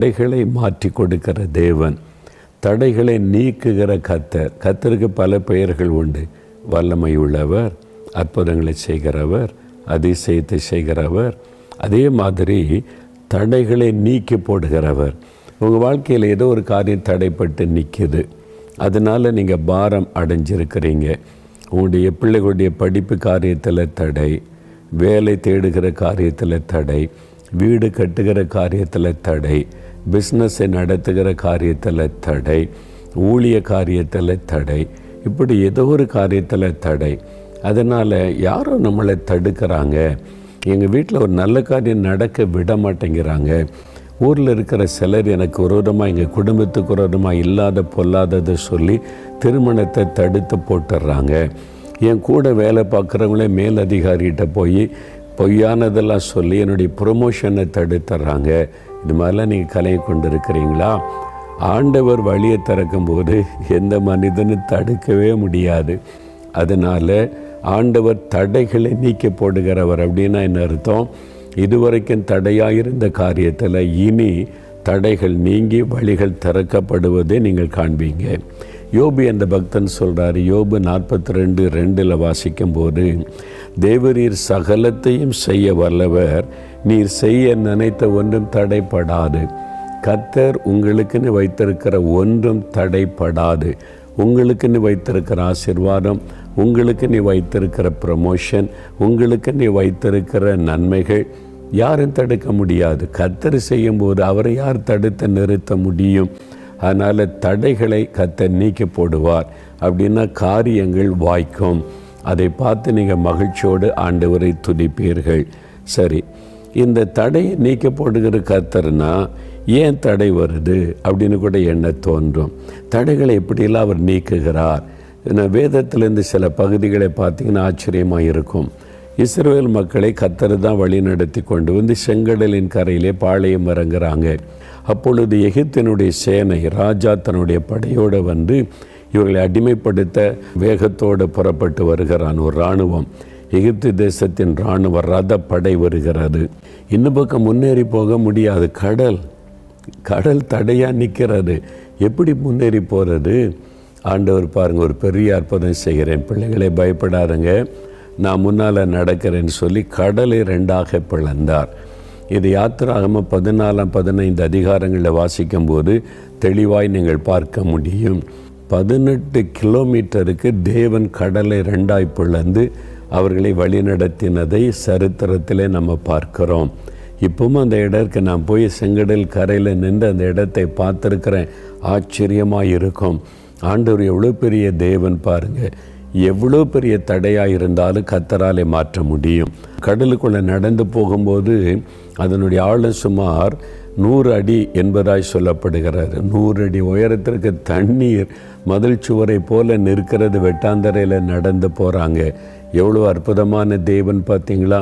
தடைகளை மாற்றி கொடுக்கிற தேவன், தடைகளை நீக்குகிற கர்த்தர். கர்த்தருக்கு பல பெயர்கள் உண்டு. வல்லமை உள்ளவர், அற்புதங்களை செய்கிறவர், அதிசயத்தை செய்கிறவர். அதே மாதிரி தடைகளை நீக்கி போடுகிறவர். உங்கள் வாழ்க்கையில் ஏதோ ஒரு காரியம் தடைப்பட்டு நிற்கிது, அதனால் நீங்கள் பாரம் அடைஞ்சிருக்கிறீங்க. உங்களுடைய பிள்ளைகளுடைய படிப்பு காரியத்தில் தடை, வேலை தேடுகிற காரியத்தில் தடை, வீடு கட்டுகிற காரியத்தில் தடை, பிஸ்னஸை நடத்துகிற காரியத்தில் தடை, ஊழிய காரியத்தில் தடை, இப்படி ஏதோ ஒரு காரியத்தில் தடை. அதனால் யாரோ நம்மளை தடுக்கிறாங்க. எங்கள் வீட்டில் ஒரு நல்ல காரியம் நடக்க விட மாட்டேங்கிறாங்க. ஊரில் இருக்கிற சிலர் எனக்கு விரோதமாக, எங்கள் குடும்பத்துக்கு விரோதமாக இல்லாத பொல்லாததை சொல்லி திருமணத்தை தடுத்து போட்டுடுறாங்க. என் கூட வேலை பார்க்குறவங்களே மேலதிகாரிகிட்ட போய் பொய்யானதெல்லாம் சொல்லி என்னுடைய ப்ரொமோஷனை தடுத்துட்றாங்க. இது மாதிரிலாம் நீங்கள் கலையை கொண்டு இருக்கிறீங்களா? ஆண்டவர் வழியை திறக்கும்போது எந்த மனிதனும் தடுக்கவே முடியாது. அதனால் ஆண்டவர் தடைகளை நீக்கி போடுகிறவர். அப்படின்னா என்ன அர்த்தம்? இதுவரைக்கும் தடையாக இருந்த காரியத்தில் இனி தடைகள் நீங்கி வழிகள் திறக்கப்படுவதை நீங்கள் காண்பீங்க. யோபு என்ற பக்தன் சொல்கிறார். யோபு 42:2 வாசிக்கும்போது, தேவரீர் சகலத்தையும் செய்ய வல்லவர், நீர் செய்ய நினைத்த ஒன்றும் தடைப்படாது. கர்த்தர் உங்களுக்குன்னு வைத்திருக்கிற ஒன்றும் தடைப்படாது. உங்களுக்குன்னு வைத்திருக்கிற ஆசீர்வாதம், உங்களுக்கு நீ வைத்திருக்கிற ப்ரமோஷன், உங்களுக்கு நீ வைத்திருக்கிற நன்மைகள் யாரும் தடுக்க முடியாது. கர்த்தர் செய்யும்போது அவரை யார் தடுத்து நிறுத்த முடியும்? அதனால் தடைகளை கர்த்தர் நீக்கி போடுவார். அப்படின்னா காரியங்கள் வாய்க்கும். அதை பார்த்து நீங்கள் மகிழ்ச்சியோடு ஆண்டவரை துதிப்பீர்கள். சரி, இந்த தடையை நீக்க போடுகிற கர்த்தர்னா ஏன் தடை வருது அப்படின்னு கூட எண்ண தோன்றும். தடைகளை எப்படியெல்லாம் அவர் நீக்குகிறார்? வேதத்திலேருந்து சில பகுதிகளை பார்த்திங்கன்னா ஆச்சரியமாக இருக்கும். இஸ்ரவேல் மக்களை கர்த்தர் தான் வழி நடத்தி கொண்டு வந்து செங்கடலின் கரையிலே பாளையம் இறங்குறாங்க. அப்பொழுது எகிப்தினுடைய சேனை, ராஜா தன்னுடைய படையோடு வந்து இவர்களை அடிமைப்படுத்த வேகத்தோடு புறப்பட்டு வருகிறான். ஒரு இராணுவம், எகிப்து தேசத்தின் இராணுவ ரத படை வருகிறது. இன்னும் பக்கம் முன்னேறி போக முடியாது. கடல் தடையாக நிற்கிறது. எப்படி முன்னேறி போகிறது? ஆண்டவர் பாருங்கள், ஒரு பெரிய அற்புதம் செய்கிறேன், பிள்ளைகளை பயப்படாதுங்க, நான் முன்னால் நடக்கிறேன்னு சொல்லி கடலை 2ஆக பிளந்தார். இது யாத்திராகம 14-15 அதிகாரங்களில் வாசிக்கும்போது தெளிவாய் நீங்கள் பார்க்க முடியும். 18 கிலோமீட்டருக்கு தேவன் கடலை 2ஆய் பிளந்து அவர்களை வழிநடத்தினதை சரித்திரத்திலே நம்ம பார்க்கிறோம். இப்பவும் அந்த இடத்துக்கு நான் போய் செங்கடல் கரையில் நின்று அந்த இடத்தை பார்த்துருக்கிறேன். ஆச்சரியமாக இருக்கும். ஆண்டவர் எவ்வளோ பெரிய தேவன் பாருங்கள். எவ்வளோ பெரிய தடையாக இருந்தாலும் கர்த்தராலே மாற்ற முடியும். கடலுக்குள்ளே நடந்து போகும்போது அதனுடைய ஆழம் சுமார் 100 அடி என்பதாய் சொல்லப்படுகிறது. 100 அடி உயரத்திற்கு தண்ணீர் மதில் சுவரை போல நிற்கிறது. வெட்டாந்தரையில் நடந்து போகிறாங்க. எவ்வளோ அற்புதமான தேவன் பார்த்தீங்களா?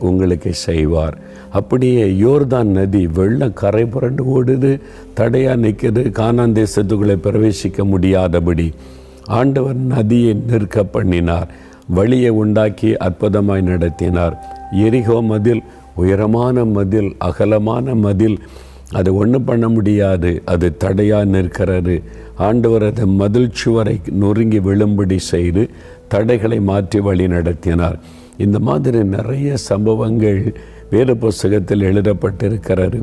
உங்களுக்கு செய்வார். அப்படியே யோர்தான் நதி வெள்ளம் கரை புரண்டு ஓடுது, தடையாக நிற்குது. கானான் தேசத்துக்குள்ளே பிரவேசிக்க முடியாதபடி ஆண்டவர் நதியை நிற்க பண்ணினார், வழியை உண்டாக்கி அற்புதமாய் நடத்தினார். எரிகோ மதில், உயரமான மதில், அகலமான மதில், அது ஒன்றும் பண்ண முடியாது, அது தடையாக நிற்கிறது. ஆண்டவர் அதை மதில் சுவரை நொறுங்கி விழும்படி செய்து தடைகளை மாற்றி வழி நடத்தினார். இந்த மாதிரி நிறைய சம்பவங்கள் வேத புஸ்தகத்தில் எழுதப்பட்டிருக்கிறது.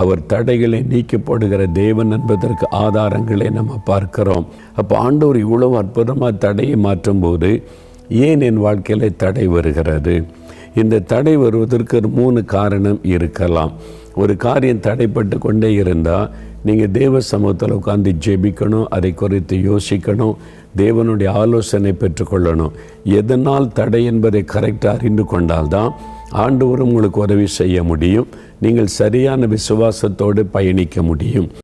அவர் தடைகளை நீக்கி போடுகிற தேவன் என்பதற்கு ஆதாரங்களை நம்ம பார்க்கிறோம். அப்போ ஆண்டவர் இவ்வளவு அற்புதமாக தடையை மாற்றும்போது ஏன் என் வாழ்க்கையில் தடை வருகிறது? இந்த தடை வருவதற்கு 3 காரணம் இருக்கலாம். ஒரு காரியம் தடைப்பட்டு கொண்டே இருந்தால் நீங்கள் தேவ சமூகத்தில் உட்கார்ந்து ஜெபிக்கணும், அதை குறித்து யோசிக்கணும், தேவனுடைய ஆலோசனை பெற்றுக்கொள்ளணும். எதனால் தடை என்பதை கரெக்டாக அறிந்து கொண்டால்தான் ஆண்டவரும் உங்களுக்கு உதவி செய்ய முடியும். நீங்கள் சரியான விசுவாசத்தோடு பயணிக்க முடியும்.